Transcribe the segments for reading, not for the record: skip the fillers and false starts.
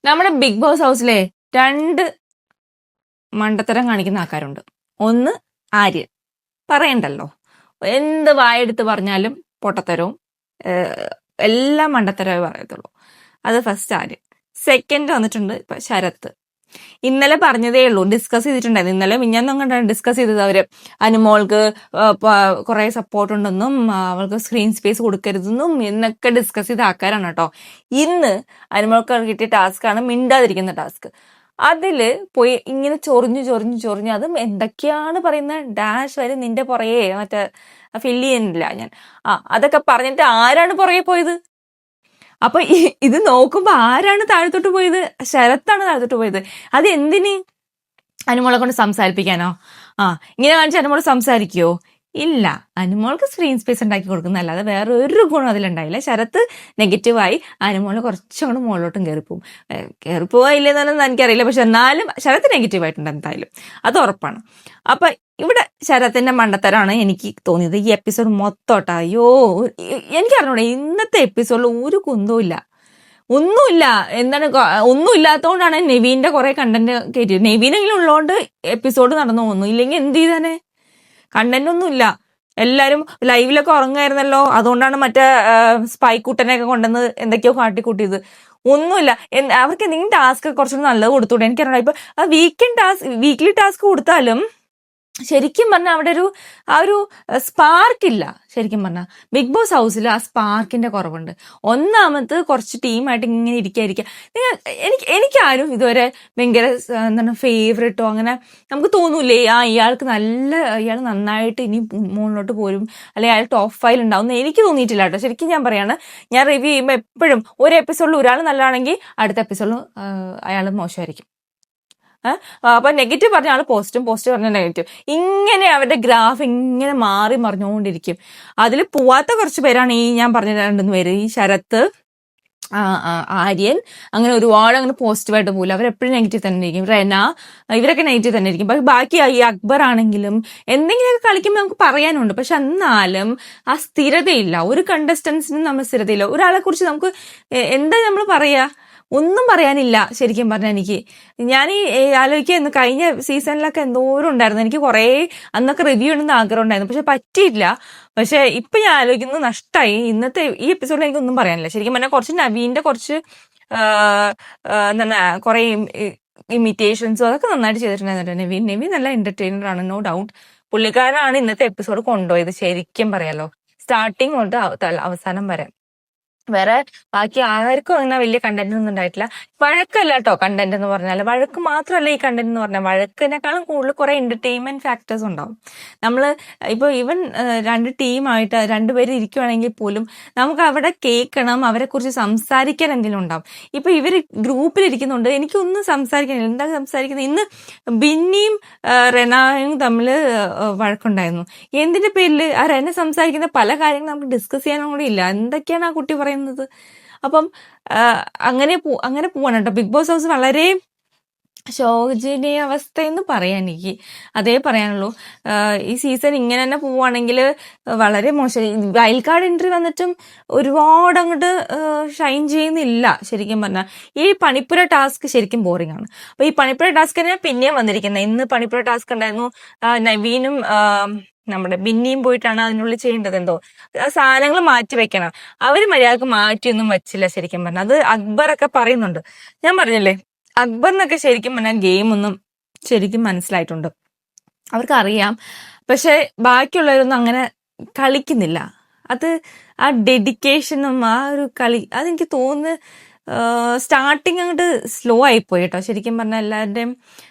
നമ്മുടെ big boss ഹൗസിലെ രണ്ട് മണ്ടത്തരം കാണിക്കുന്ന ആൾക്കാരുണ്ട്. ഒന്ന് ആര്യൻ, പറയണ്ടല്ലോ, എന്ത് വായെടുത്ത് പറഞ്ഞാലും പൊട്ടത്തരവും എല്ലാം മണ്ടത്തരവേ പറയത്തുള്ളൂ. അത് ഫസ്റ്റ് ആര്യൻ. സെക്കൻഡ് വന്നിട്ടുണ്ട് ഇപ്പൊ ശരത്ത്. ഇന്നലെ പറഞ്ഞതേ ഉള്ളൂ, ഡിസ്കസ് ചെയ്തിട്ടുണ്ടായിരുന്നു. ഇന്നലെ മിഞ്ഞാന്നും കണ്ടാണ് ഡിസ്കസ് ചെയ്തത്. അവര് അനുമോൾക്ക് കുറെ സപ്പോർട്ട് ഉണ്ടെന്നും അവൾക്ക് സ്ക്രീൻ സ്പേസ് കൊടുക്കരുതെന്നും എന്നൊക്കെ ഡിസ്കസ് ചെയ്ത ആൾക്കാരാണ് കേട്ടോ. ഇന്ന് അനുമോൾക്ക് കിട്ടിയ ടാസ്ക് ആണ് മിണ്ടാതിരിക്കുന്ന ടാസ്ക്. അതില് പോയി ഇങ്ങനെ ചൊറിഞ്ഞു അതും എന്തൊക്കെയാണ് പറയുന്നത്, ഡാഷ് വരെ നിന്റെ പുറകെ മറ്റേ ഫില്ല് ചെയ്യുന്നില്ല ഞാൻ അതൊക്കെ പറഞ്ഞിട്ട് ആരാണ് പുറകെ പോയത്? അപ്പൊ ഇത് നോക്കുമ്പോ ആരാണ് താഴത്തോട്ട് പോയത്? ശരത്താണ് താഴത്തോട്ട് പോയത്. അത് എന്തിന്? അനുമോളെ കൊണ്ട് സംസാരിപ്പിക്കാനോ? ഇങ്ങനെ കാണിച്ച് അനുമോൾ സംസാരിക്കുവോ? ഇല്ല. അനുമോൾക്ക് സ്ക്രീൻ സ്പേസ് ഉണ്ടാക്കി കൊടുക്കുന്നതല്ലാതെ വേറെ ഒരു ഗുണം അതിലുണ്ടായില്ല. ശരത്ത് നെഗറ്റീവായി അനുമോള് കുറച്ചുകൂടെ മുകളിലോട്ടും കയറിപ്പോവാ ഇല്ലെന്നൊന്നും എനിക്കറിയില്ല. പക്ഷെ എന്നാലും ശരത്ത് നെഗറ്റീവായിട്ടുണ്ട് എന്തായാലും, അത് ഉറപ്പാണ്. അപ്പൊ ഇവിടെ ശരത്തിന്റെ മണ്ടത്തരാണ് എനിക്ക് തോന്നിയത് ഈ എപ്പിസോഡ് മൊത്തോട്ടാ. അയ്യോ, എനിക്കറിഞ്ഞൂടെ ഇന്നത്തെ എപ്പിസോഡിൽ ഒരു കുന്തവും ഒന്നുമില്ല. എന്താണ് ഒന്നുമില്ലാത്തതുകൊണ്ടാണ് നെവീന്റെ കുറെ കണ്ടന്റ് കയറ്റിയത്. നെവീനെങ്കിലും ഉള്ളതുകൊണ്ട് എപ്പിസോഡ് നടന്നു പോകുന്നു. ഇല്ലെങ്കിൽ എന്ത് ചെയ്താനെ? കണ്ടന്റ് ഒന്നുമില്ല. എല്ലാരും ലൈവിലൊക്കെ ഉറങ്ങായിരുന്നല്ലോ, അതുകൊണ്ടാണ് മറ്റേ സ്പൈക്കൂട്ടനെയൊക്കെ കൊണ്ടുവന്ന് എന്തൊക്കെയോ കാട്ടിക്കൂട്ടിയത്. ഒന്നുമില്ല. അവർക്ക് എന്തെങ്കിലും ടാസ്ക് കുറച്ചുകൂടി നല്ലത് കൊടുത്തൂടെ? എനിക്കറിയാം. ഇപ്പൊ വീക്ക്ലി ടാസ്ക് കൊടുത്താലും ശരിക്കും പറഞ്ഞാൽ അവിടെ ഒരു സ്പാർക്ക് ഇല്ല. ശരിക്കും പറഞ്ഞാൽ ബിഗ് ബോസ് ഹൗസിൽ ആ സ്പാർക്കിന്റെ കുറവുണ്ട്. ഒന്നാമത് കുറച്ച് ടീമായിട്ട് ഇങ്ങനെ ഇരിക്കുക. എനിക്കാരും ഇതുവരെ ഭയങ്കര എന്താണ് ഫേവറേറ്റോ അങ്ങനെ നമുക്ക് തോന്നൂലേ ഇയാൾ നന്നായിട്ട് ഇനി മുകളിലോട്ട് പോരും, അല്ലെങ്കിൽ അയാൾ ടോപ്പ് 5 ഉണ്ടാവും എനിക്ക് തോന്നിയിട്ടില്ല കേട്ടോ. ശരിക്കും ഞാൻ പറയാണ്, ഞാൻ റിവ്യൂ ചെയ്യുമ്പോൾ എപ്പോഴും ഒരു എപ്പിസോഡിൽ ഒരാൾ നല്ലതാണെങ്കിൽ അടുത്ത എപ്പിസോഡിൽ അയാൾ മോശമായിരിക്കും. അപ്പൊ നെഗറ്റീവ് പറഞ്ഞ ആള് പോസിറ്റീവ് പറഞ്ഞ നെഗറ്റീവ്, ഇങ്ങനെ അവരുടെ ഗ്രാഫ് ഇങ്ങനെ മാറി മറിഞ്ഞുകൊണ്ടിരിക്കും. അതിൽ പോവാത്ത കുറച്ച് പേരാണ് ഈ ഞാൻ പറഞ്ഞ 2 പേര്, ഈ ശരത്ത്, ആര്യൻ. അങ്ങനെ ഒരുപാട് അങ്ങനെ പോസിറ്റീവായിട്ട് പോകില്ല, അവരെപ്പോഴും നെഗറ്റീവ് തന്നെ ഇരിക്കും. റെന, ഇവരൊക്കെ നെഗറ്റീവ് തന്നെ ഇരിക്കും. പക്ഷെ ബാക്കി ഈ അക്ബർ ആണെങ്കിലും എന്തെങ്കിലുമൊക്കെ കളിക്കുമ്പോൾ നമുക്ക് പറയാനുണ്ട്. പക്ഷെ എന്നാലും ആ സ്ഥിരതയില്ല. ഒരു കണ്ടസ്റ്റൻസിനും നമ്മൾ സ്ഥിരതയില്ല. ഒരാളെ കുറിച്ച് നമുക്ക് എന്താ നമ്മൾ പറയാ? ഒന്നും പറയാനില്ല ശരിക്കും പറഞ്ഞാൽ. ഞാൻ ആലോചിക്കുക, കഴിഞ്ഞ സീസണിലൊക്കെ എന്തോരം ഉണ്ടായിരുന്നു. എനിക്ക് കുറെ അന്നൊക്കെ റിവ്യൂ ഉണ്ടെന്ന് ആഗ്രഹം ഉണ്ടായിരുന്നു, പക്ഷെ പറ്റിയില്ല. പക്ഷെ ഇപ്പൊ ഞാൻ ആലോചിക്കുന്നത് നഷ്ടമായി. ഇന്നത്തെ ഈ എപ്പിസോഡിൽ എനിക്കൊന്നും പറയാനില്ല ശരിക്കും പറഞ്ഞാൽ. കുറച്ച് നവീന്റെ കുറച്ച് എന്താണ് കുറെ ഇമിറ്റേഷൻസും അതൊക്കെ നന്നായിട്ട് ചെയ്തിട്ടുണ്ടായിരുന്നു. നവീൻ നല്ല എന്റർടൈനർ ആണ്, നോ ഡൗട്ട്. പുള്ളിക്കാരനാണ് ഇന്നത്തെ എപ്പിസോഡ് കൊണ്ടുപോയത് ശരിക്കും പറയാലോ, സ്റ്റാർട്ടിങ് തൊട്ട് അവസാനം വരെ. വേറെ ബാക്കി ആർക്കും അങ്ങനെ വലിയ കണ്ടന്റ് ഒന്നും ഉണ്ടായിട്ടില്ല. വഴക്കല്ല കേട്ടോ കണ്ടന്റ് എന്ന് പറഞ്ഞാൽ, വഴക്ക് മാത്രമല്ല ഈ കണ്ടന്റ് എന്ന് പറഞ്ഞാൽ. വഴക്കിനേക്കാളും കൂടുതൽ കുറെ എന്റർടൈൻമെന്റ് ഫാക്ടേഴ്സ് ഉണ്ടാവും. നമ്മള് ഇപ്പൊ ഈവൻ 2 ടീമായിട്ട് 2 പേര് ഇരിക്കുവാണെങ്കിൽ പോലും നമുക്ക് അവിടെ കേൾക്കണം, അവരെ കുറിച്ച് സംസാരിക്കാൻ എന്തെങ്കിലും ഉണ്ടാവും. ഇപ്പൊ ഇവര് ഗ്രൂപ്പിൽ ഇരിക്കുന്നുണ്ട്, എനിക്കൊന്നും സംസാരിക്കാനില്ല. എന്താ സംസാരിക്കുന്നത്? ഇന്ന് ബിന്നിയും റെനായും തമ്മിൽ വഴക്കുണ്ടായിരുന്നു. എന്തിന്റെ പേരില്? ആ റെന സംസാരിക്കുന്ന പല കാര്യങ്ങളും നമുക്ക് ഡിസ്കസ് ചെയ്യാനും കൂടി ഇല്ല. എന്തൊക്കെയാണ് ആ കുട്ടി പറയുന്നത്? അപ്പം അങ്ങനെ പോവാണ് കേട്ടോ. ബിഗ് ബോസ് ഹൗസ് വളരെ ശോചനീയ അവസ്ഥ എന്ന് പറയാൻ എനിക്ക് അതേ പറയാനുള്ളൂ. ഈ സീസൺ ഇങ്ങനെ തന്നെ പോവുകയാണെങ്കിൽ വളരെ മോശം. വൈൽഡ് കാർഡ് എൻട്രി വന്നിട്ടും ഒരുപാട് അങ്ങോട്ട് ഷൈൻ ചെയ്യുന്നില്ല ശരിക്കും പറഞ്ഞാൽ. ഈ പണിപ്പുര ടാസ്ക് ശരിക്കും ബോറിംഗ് ആണ്. അപ്പൊ ഈ പണിപ്പുര ടാസ്ക് തന്നെ പിന്നെയും വന്നിരിക്കുന്നത്. ഇന്ന് പണിപ്പുര ടാസ്ക് ഉണ്ടായിരുന്നു. നവീനും നമ്മുടെ ബിന്നിയും പോയിട്ടാണ് അതിനുള്ളിൽ ചെയ്യേണ്ടത്. എന്തോ സാധനങ്ങൾ മാറ്റി വെക്കണം. അവര് മര്യാദക്ക് മാറ്റിയൊന്നും വെച്ചില്ല ശരിക്കും പറഞ്ഞാൽ. അത് അക്ബറൊക്കെ പറയുന്നുണ്ട്. ഞാൻ പറഞ്ഞില്ലേ, അക്ബറിനൊക്കെ ശരിക്കും പറഞ്ഞാൽ ഗെയിം ഒന്നും ശരിക്കും മനസ്സിലായിട്ടുണ്ട്, അവർക്കറിയാം. പക്ഷെ ബാക്കിയുള്ളവരൊന്നും അങ്ങനെ കളിക്കുന്നില്ല. അത് ആ ഡെഡിക്കേഷനും ആ ഒരു കളി, അതെനിക്ക് തോന്നുന്നു സ്റ്റാർട്ടിങ് അങ്ങോട്ട് സ്ലോ ആയിപ്പോയി കേട്ടോ. ശരിക്കും പറഞ്ഞാൽ എല്ലാവരുടെയും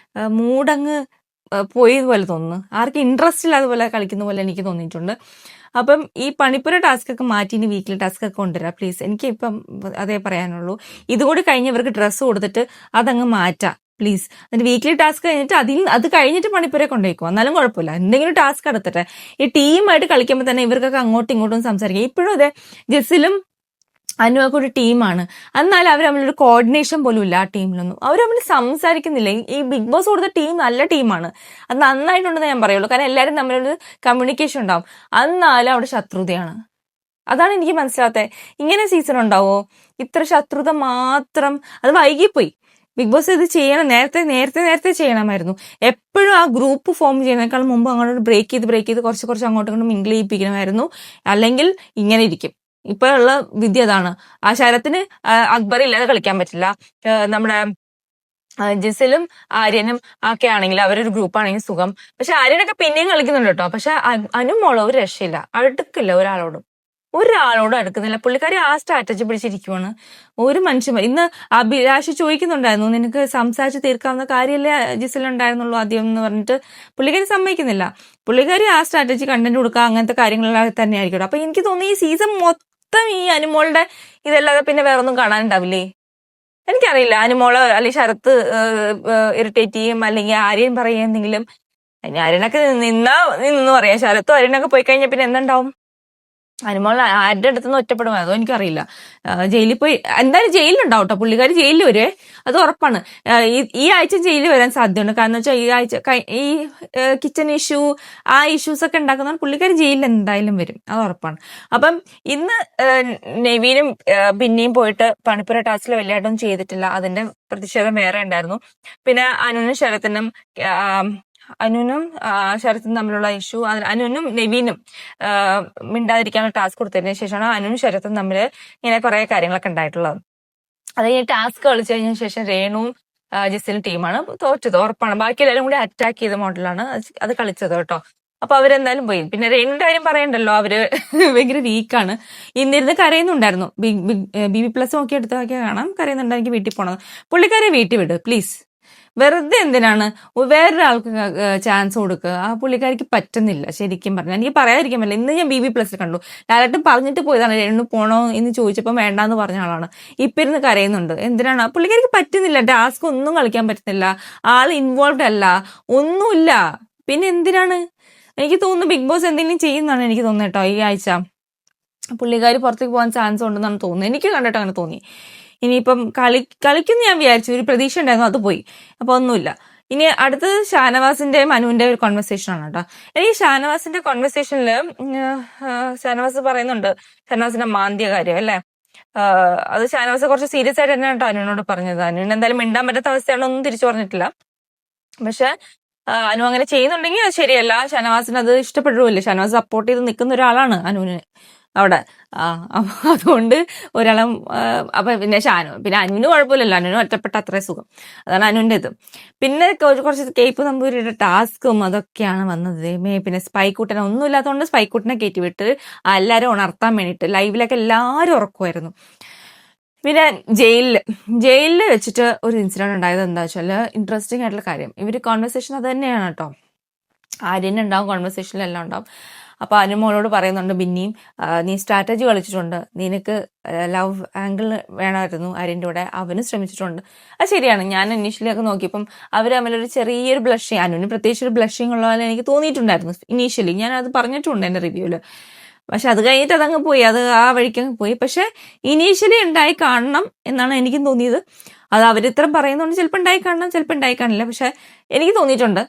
മൂഡങ്ങ് പോയി പോലെ തോന്നുന്നു. ആർക്കും ഇൻട്രസ്റ്റ് ഇല്ലാതെ പോലെ കളിക്കുന്ന പോലെ എനിക്ക് തോന്നിയിട്ടുണ്ട്. അപ്പം ഈ പണിപ്പുര ടാസ്ക് ഒക്കെ മാറ്റി ഇനി വീക്കിലി ടാസ്ക് ഒക്കെ കൊണ്ടുവരാം പ്ലീസ്. എനിക്ക് ഇപ്പം അതേ പറയാനുള്ളൂ. ഇതുകൂടി കഴിഞ്ഞ് ഇവർക്ക് ഡ്രസ്സ് കൊടുത്തിട്ട് അതങ്ങ് മാറ്റാം പ്ലീസ്. എന്നിട്ട് വീക്കിലി ടാസ്ക് കഴിഞ്ഞിട്ട് അത് കഴിഞ്ഞിട്ട് പണിപ്പുര കൊണ്ടുപോയിക്കോ, എന്നാലും കുഴപ്പമില്ല. എന്തെങ്കിലും ടാസ്ക് എടുത്തിട്ടെ. ഈ ടീമായിട്ട് കളിക്കുമ്പോൾ തന്നെ ഇവർക്കൊക്കെ അങ്ങോട്ടും ഇങ്ങോട്ടും സംസാരിക്കാം. ഇപ്പോഴും അതെ, ജെസ്സിലും അനുവൊക്കെ ഒരു ടീമാണ്, എന്നാൽ അവർ തമ്മിലൊരു കോർഡിനേഷൻ പോലും ഇല്ല. ആ ടീമിലൊന്നും അവർ തമ്മിൽ സംസാരിക്കുന്നില്ല. ഈ ബിഗ് ബോസ് കൊടുത്ത ടീം നല്ല ടീമാണ്, അത് നന്നായിട്ടുണ്ടെന്ന് ഞാൻ പറയുള്ളൂ. കാരണം എല്ലാവരും തമ്മിലൊരു കമ്മ്യൂണിക്കേഷൻ ഉണ്ടാവും. എന്നാലും അവിടെ ശത്രുതയാണ്. അതാണ് എനിക്ക് മനസ്സിലാത്തത്. ഇങ്ങനെ സീസൺ ഉണ്ടാവോ? ഇത്ര ശത്രുത മാത്രം, അത് വൈകിപ്പോയി. ബിഗ് ബോസ് ഇത് ചെയ്യണം, നേരത്തെ ചെയ്യണമായിരുന്നു. എപ്പോഴും ആ ഗ്രൂപ്പ് ഫോം ചെയ്യുന്നതിനേക്കാൾ മുമ്പ് അങ്ങോട്ട് ബ്രേക്ക് ചെയ്ത് കുറച്ച് അങ്ങോട്ടും ഇങ്ങോട്ട് മിങ്കിൾ ചെയ്യിപ്പിക്കണമായിരുന്നു. അല്ലെങ്കിൽ ഇങ്ങനെ ഇരിക്കും. ഇപ്പൊ ഉള്ള വിധി അതാണ്. ആ ശരത്തിന് അക്ബർ ഇല്ലാതെ കളിക്കാൻ പറ്റില്ല. നമ്മുടെ ജിസലും ആര്യനും ഒക്കെ ആണെങ്കിൽ അവരൊരു ഗ്രൂപ്പ് ആണെങ്കിൽ സുഖം. പക്ഷെ ആര്യനൊക്കെ പിന്നെയും കളിക്കുന്നുണ്ട് കേട്ടോ. പക്ഷെ അനുമോളോ ഒരു രക്ഷയില്ല, അടുക്കില്ല ഒരാളോടും അടുക്കുന്നില്ല. പുള്ളിക്കാരി ആ സ്ട്രാറ്റജി പിടിച്ചിരിക്കുവാണ്. ഒരു മനുഷ്യൻ ഇന്ന് അഭിലാഷ് ചോദിക്കുന്നുണ്ടായിരുന്നു, നിനക്ക് സംസാരിച്ച് തീർക്കാവുന്ന കാര്യമല്ലേ ജിസലുണ്ടായിരുന്നുള്ളൂ ആദ്യം എന്ന് പറഞ്ഞിട്ട് പുള്ളിക്കാരി സമ്മതിക്കുന്നില്ല. പുള്ളിക്കാരി ആ സ്ട്രാറ്റജി കണ്ടന്റ് കൊടുക്കുക, അങ്ങനത്തെ കാര്യങ്ങളെല്ലാം തന്നെ ആയിരിക്കും. അപ്പൊ എനിക്ക് തോന്നുന്നു ഈ സീസൺ മൊത്തം ഈ അനുമോളുടെ ഇതല്ലാതെ പിന്നെ വേറൊന്നും കാണാനുണ്ടാവില്ലേ? എനിക്കറിയില്ല. അനുമോള് അല്ലെങ്കിൽ ശരത്ത് ഇറിറ്റേറ്റ് ചെയ്യും, അല്ലെങ്കിൽ ആര്യൻ പറയും എന്തെങ്കിലും. ആര്യനൊക്കെ നിന്നു പറയാം. ശരത്തും ആര്യനൊക്കെ പോയി കഴിഞ്ഞാൽ പിന്നെ എന്തുണ്ടാവും? അനുമോൾ ആരുടെ അടുത്തുനിന്ന് ഒറ്റപ്പെടുമോ അതോ എനിക്കറിയില്ല. ജയിലിൽ പോയി എന്തായാലും ജയിലിലുണ്ടാവും കേട്ടോ. പുള്ളിക്കാരി ജയിലിൽ വരുവേ, അത് ഉറപ്പാണ്. ഈ ആഴ്ച ജയിലിൽ വരാൻ സാധ്യതയുണ്ട്. കാരണം വെച്ചാൽ ഈ ആഴ്ച ഈ കിച്ചൺ ഇഷ്യൂ, ആ ഇഷ്യൂസ് ഒക്കെ ഉണ്ടാക്കുന്ന പുള്ളിക്കാരി ജയിലിൽ എന്തായാലും വരും, അത് ഉറപ്പാണ്. അപ്പം ഇന്ന് നെവീനും പിന്നെയും പോയിട്ട് പണിപ്പുര ടാസ്കിൽ വലിയായിട്ടൊന്നും ചെയ്തിട്ടില്ല. അതിന്റെ പ്രതിഷേധം വേറെ ഉണ്ടായിരുന്നു. പിന്നെ അനുനും ശരത്തും തമ്മിലുള്ള ഇഷ്യൂ, അനുനും നെവീനും മിണ്ടാതിരിക്കാനുള്ള ടാസ്ക് കൊടുത്തതിന് ശേഷമാണ് അനുനും ശരത്തും തമ്മിൽ ഇങ്ങനെ കുറെ കാര്യങ്ങളൊക്കെ ഉണ്ടായിട്ടുള്ളത്. അത് കഴിഞ്ഞ് ടാസ്ക് കളിച്ചു കഴിഞ്ഞ ശേഷം രേണുവും ജിസലും ടീമാണ് തോറ്റത്, ഉറപ്പാണ്. ബാക്കി എല്ലാവരും കൂടി അറ്റാക്ക് ചെയ്ത മോഡലാണ് അത് കളിച്ചത് കേട്ടോ. അപ്പൊ അവരെന്തായാലും പോയി. പിന്നെ രേണുവിന്റെ കാര്യം പറയണ്ടല്ലോ, അവര് ഭയങ്കര വീക്കാണ്. ഇന്നിരുന്ന് കരയുന്നുണ്ടായിരുന്നു. ബി പ്ലസ് നോക്കി എടുത്തൊക്കെ കാണാം, കരയുന്നുണ്ട് എനിക്ക് വീട്ടിൽ പോണത്. പുള്ളിക്കാരെ വീട്ടിൽ വിട് പ്ലീസ്. വെറുതെ എന്തിനാണ് വേറൊരാൾക്ക് ചാൻസ് കൊടുക്കുക? ആ പുള്ളിക്കാരിക്ക് പറ്റുന്നില്ല ശരിക്കും പറഞ്ഞാൽ. എനിക്ക് പറയാതിരിക്കാൻ പറ്റില്ല. ഇന്ന് ഞാൻ BB+ കണ്ടു. ലാലേട്ടൻ പറഞ്ഞിട്ട് പോയതാണ് രേണു പോണോ എന്ന് ചോദിച്ചപ്പോൾ വേണ്ടാന്ന് പറഞ്ഞ ആളാണ്. ഇപ്പൊ ഇരുന്ന് കരയുന്നുണ്ട്. എന്തിനാണ്? ആ പുള്ളിക്കാരിക്ക് പറ്റുന്നില്ല. ടാസ്ക് ഒന്നും കളിക്കാൻ പറ്റുന്നില്ല. ആൾ ഇൻവോൾവ് അല്ല, ഒന്നുമില്ല. പിന്നെ എന്തിനാണ്? എനിക്ക് തോന്നുന്നു ബിഗ് ബോസ് എന്തെങ്കിലും ചെയ്യുന്നതാണ് എനിക്ക് തോന്നുന്നത് കേട്ടോ. ഈ ആഴ്ച പുള്ളിക്കാരി പുറത്തേക്ക് പോകാൻ ചാൻസ് ഉണ്ടെന്നാണ് തോന്നുന്നത്. എനിക്ക് കണ്ടിട്ട് അങ്ങനെ തോന്നി. ഇനിയിപ്പം കളിക്കുന്ന ഞാൻ വിചാരിച്ചു, ഒരു പ്രതീക്ഷ ഉണ്ടായിരുന്നു, അത് പോയി. അപ്പൊ ഒന്നുമില്ല. ഇനി അടുത്തത് ഷാനവാസിന്റെയും അനുവിന്റെ ഒരു കോൺവെർസേഷൻ ആണ് കേട്ടോ. എനിക്ക് ഷാനവാസിന്റെ കോൺവെർസേഷനില് ഷാനവാസ് പറയുന്നുണ്ട് ഷാനവാസിന്റെ മാന്തിയ കാര്യം അല്ലെ. അത് ഷാനവാസ് കുറച്ച് സീരിയസ് ആയിട്ട് തന്നെയാണ് കേട്ടോ അനുവിനോട് പറഞ്ഞത്. അനുവിന് എന്തായാലും മിണ്ടാൻ പറ്റാത്ത അവസ്ഥയാണോ ഒന്നും തിരിച്ചു പറഞ്ഞിട്ടില്ല. പക്ഷെ അനു അങ്ങനെ ചെയ്യുന്നുണ്ടെങ്കിൽ അത് ശരിയല്ല. ഷാനവാസിന് അത് ഇഷ്ടപ്പെടുകയില്ല. ഷാനവാസ് സപ്പോർട്ട് ചെയ്ത് നിൽക്കുന്ന ഒരാളാണ് അനുവിന് അവിടെ. അതുകൊണ്ട് ഒരാളും അപ്പൊ പിന്നെ അനുവിന് കുഴപ്പമില്ലല്ലോ, അനുവിന് ഒറ്റപ്പെട്ട അത്ര സുഖം. അതാണ് അനുവിന്റെ ഇത്. പിന്നെ കുറച്ച് കേപ്പ് നമ്പൂരിയുടെ ടാസ്കും അതൊക്കെയാണ് വന്നത്. പിന്നെ സ്പൈക്കൂട്ടനെ ഒന്നും ഇല്ലാത്തതുകൊണ്ട് സ്പൈക്കൂട്ടനെ കയറ്റിവിട്ട് എല്ലാരും ഉണർത്താൻ വേണ്ടിയിട്ട് ലൈവിലൊക്കെ എല്ലാരും ഉറക്കുമായിരുന്നു. പിന്നെ ജയിലിൽ വെച്ചിട്ട് ഒരു ഇൻസിഡന്റ് ഉണ്ടായത് എന്താ വെച്ചാല് ഇൻട്രസ്റ്റിംഗ് ആയിട്ടുള്ള കാര്യം. ഇവര് കോൺവെർസേഷൻ അത് തന്നെയാണ് കേട്ടോ. ആര്യനുണ്ടാവും കോൺവെർസേഷനിലെല്ലാം ഉണ്ടാവും. അപ്പൊ അനുമോളോട് പറയുന്നുണ്ട് പിന്നെയും, നീ സ്ട്രാറ്റജി കളിച്ചിട്ടുണ്ട്, നിനക്ക് ലവ് ആംഗിൾ വേണമായിരുന്നു ആര്യന്റെ കൂടെ, അവനും ശ്രമിച്ചിട്ടുണ്ട്. അത് ശരിയാണ്. ഞാൻ ഇനീഷ്യലി ഒക്കെ നോക്കിയപ്പം അവർ തമ്മിലൊരു ചെറിയൊരു ബ്ലഷിങ്, അനുവിന് പ്രത്യേകിച്ച് ഒരു ബ്ലഷിങ് ഉള്ള പോലെ എനിക്ക് തോന്നിയിട്ടുണ്ടായിരുന്നു ഇനീഷ്യലി. ഞാൻ അത് പറഞ്ഞിട്ടുണ്ട് എന്റെ റിവ്യൂല്. പക്ഷെ അത് കഴിഞ്ഞിട്ട് അതങ്ങ് പോയി, അത് ആ വഴിക്കങ്ങ് പോയി. പക്ഷെ ഇനീഷ്യലി ഉണ്ടായി കാണണം എന്നാണ് എനിക്കും തോന്നിയത്. അത് അവരിത്ര പറയുന്നുണ്ട്, ചിലപ്പോൾ ഉണ്ടായി കാണണം, ചിലപ്പോൾ ഉണ്ടായി കാണില്ല. പക്ഷെ എനിക്ക് തോന്നിയിട്ടുണ്ട്,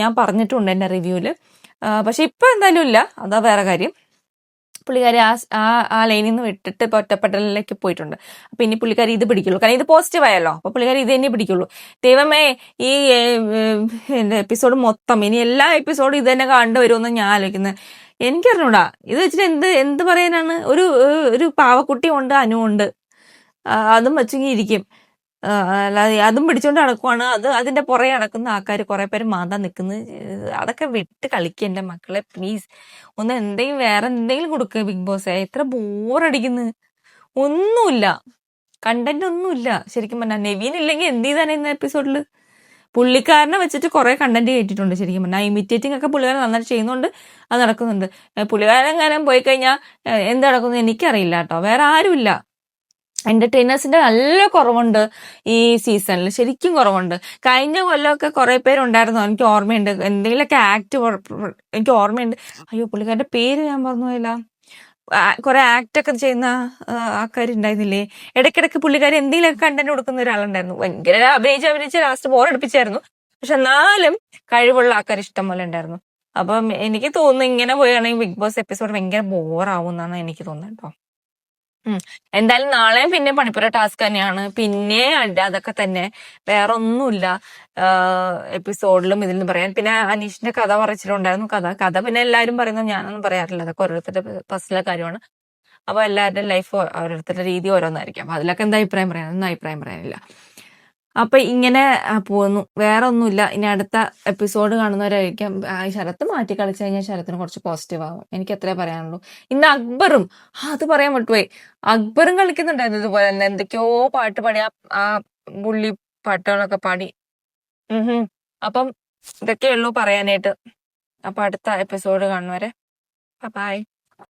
ഞാൻ പറഞ്ഞിട്ടുണ്ട് എന്റെ റിവ്യൂല്. പക്ഷെ ഇപ്പൊ എന്തായാലും ഇല്ല, അതാ വേറെ കാര്യം. പുള്ളിക്കാരി ആ ലൈനിൽ നിന്ന് വിട്ടിട്ട് ഇപ്പൊ ഒറ്റപ്പെട്ടലിലേക്ക് പോയിട്ടുണ്ട്. അപ്പൊ ഇനി പുള്ളിക്കാരി ഇത് പിടിക്കുള്ളൂ, കാരണം ഇത് പോസിറ്റീവ് ആയല്ലോ. അപ്പൊ പുള്ളിക്കാരി ഇത് തന്നെ പിടിക്കുള്ളൂ. ദൈവമേ, ഈ എപ്പിസോഡ് മൊത്തം ഇനി എല്ലാ എപ്പിസോഡും ഇത് തന്നെ കണ്ടുവരുമെന്ന് ഞാൻ ആലോചിക്കുന്നത്. എനിക്കറിഞ്ഞൂടാ ഇത് വെച്ചിട്ട് എന്ത് പറയാനാണ്. ഒരു പാവക്കുട്ടി ഉണ്ട്, അനുണ്ട്, അതും വെച്ചെങ്കിൽ ഇരിക്കും. അല്ലാതെ അതും പിടിച്ചോണ്ട് നടക്കുവാണ്. അതിന്റെ പുറകെ നടക്കുന്ന ആൾക്കാർ കുറെ പേര് മാന്താൻ നിൽക്കുന്നത്. അതൊക്കെ വിട്ട് കളിക്കുക എന്റെ മക്കളെ പ്ലീസ്. ഒന്ന് വേറെ എന്തെങ്കിലും കൊടുക്കുക ബിഗ് ബോസ്. എത്ര ബോറടിക്കുന്നു. ഒന്നുമില്ല, കണ്ടന്റ് ഒന്നുമില്ല ശരിക്കും പറഞ്ഞാൽ. നെവീൻ ഇല്ലെങ്കിൽ എന്ത് ചെയ്താനെ ഇന്ന എപ്പിസോഡില്? പുള്ളിക്കാരനെ വെച്ചിട്ട് കുറെ കണ്ടന്റ് കേട്ടിട്ടുണ്ട് ശരിക്കും പറഞ്ഞാൽ. ഇമിറ്റേറ്റിംഗ് ഒക്കെ പുള്ളിക്കാരൻ നന്നായിട്ട് ചെയ്യുന്നുണ്ട്, അത് നടക്കുന്നുണ്ട്. പുള്ളിക്കാരൻ പോയി കഴിഞ്ഞാൽ എന്ത് നടക്കുന്നു എനിക്കറിയില്ല കേട്ടോ. വേറെ ആരുമില്ല. എന്റർടൈനേഴ്സിന്റെ നല്ല കുറവുണ്ട് ഈ സീസണിൽ, ശരിക്കും കുറവുണ്ട്. കഴിഞ്ഞ കൊല്ലമൊക്കെ കുറെ പേരുണ്ടായിരുന്നു, എനിക്ക് ഓർമ്മയുണ്ട്. എന്തെങ്കിലുമൊക്കെ ആക്ട് എനിക്ക് ഓർമ്മയുണ്ട്. അയ്യോ, പുള്ളിക്കാരുടെ പേര് ഞാൻ പറഞ്ഞില്ല. കുറെ ആക്ട് ഒക്കെ ചെയ്യുന്ന ആൾക്കാരുണ്ടായിരുന്നില്ലേ ഇടയ്ക്കിടയ്ക്ക്? പുള്ളിക്കാരി എന്തെങ്കിലുമൊക്കെ കണ്ടന്റ് കൊടുക്കുന്ന ഒരാളുണ്ടായിരുന്നു. ഭയങ്കര അഭിനയിച്ച് ലാസ്റ്റ് ബോറടിപ്പിച്ചായിരുന്നു. പക്ഷെ എന്നാലും കഴിവുള്ള ആൾക്കാർ ഇഷ്ടം പോലെ ഉണ്ടായിരുന്നു. അപ്പം എനിക്ക് തോന്നുന്നു ഇങ്ങനെ പോവുകയാണെങ്കിൽ ബിഗ് ബോസ് എപ്പിസോഡ് ഭയങ്കര ബോറാവും എന്നാണ് എനിക്ക് തോന്നുന്നത് കേട്ടോ. എന്തായാലും നാളെയും പിന്നെ പണിപ്പുര ടാസ്ക് തന്നെയാണ്. പിന്നെ അതൊക്കെ തന്നെ, വേറെ ഒന്നുമില്ല എപ്പിസോഡിലും ഇതിൽ പറയാൻ. പിന്നെ അനീഷിന്റെ കഥ പറച്ചിലുണ്ടായിരുന്നു. കഥ പിന്നെ എല്ലാവരും പറയുന്നത്, ഞാനൊന്നും പറയാറില്ല, അതൊക്കെ ഓരോരുത്തരുടെ പേഴ്സണൽ കാര്യമാണ്. അപ്പൊ എല്ലാവരുടെ ലൈഫ് ഓരോരുത്തരുടെ രീതി ഓരോന്നായിരിക്കും. അപ്പൊ അതിലൊക്കെ എന്താ അഭിപ്രായം പറയാൻ? ഒന്നും അഭിപ്രായം പറയാനില്ല. അപ്പൊ ഇങ്ങനെ പോകുന്നു, വേറെ ഒന്നുമില്ല. ഇനി അടുത്ത എപ്പിസോഡ് കാണുന്നവരായിരിക്കും. ശരത്ത് മാറ്റി കളിച്ചു കഴിഞ്ഞാൽ ശരത്തിന് കുറച്ച് പോസിറ്റീവ് ആവും, എനിക്ക് അത്രേ പറയാനുള്ളൂ. ഇന്ന് അക്ബറും, അത് പറയാൻ വിട്ടുപോയി, അക്ബറും കളിക്കുന്നുണ്ടായിരുന്നു ഇതുപോലെ തന്നെ. എന്തൊക്കെയോ പാട്ട് പാടി, ആ പുള്ളി പാട്ടുകളൊക്കെ പാടി. അപ്പം ഇതൊക്കെയുള്ളൂ പറയാനായിട്ട്. അപ്പൊ അടുത്ത എപ്പിസോഡ് കാണുന്നവരെ ബൈ.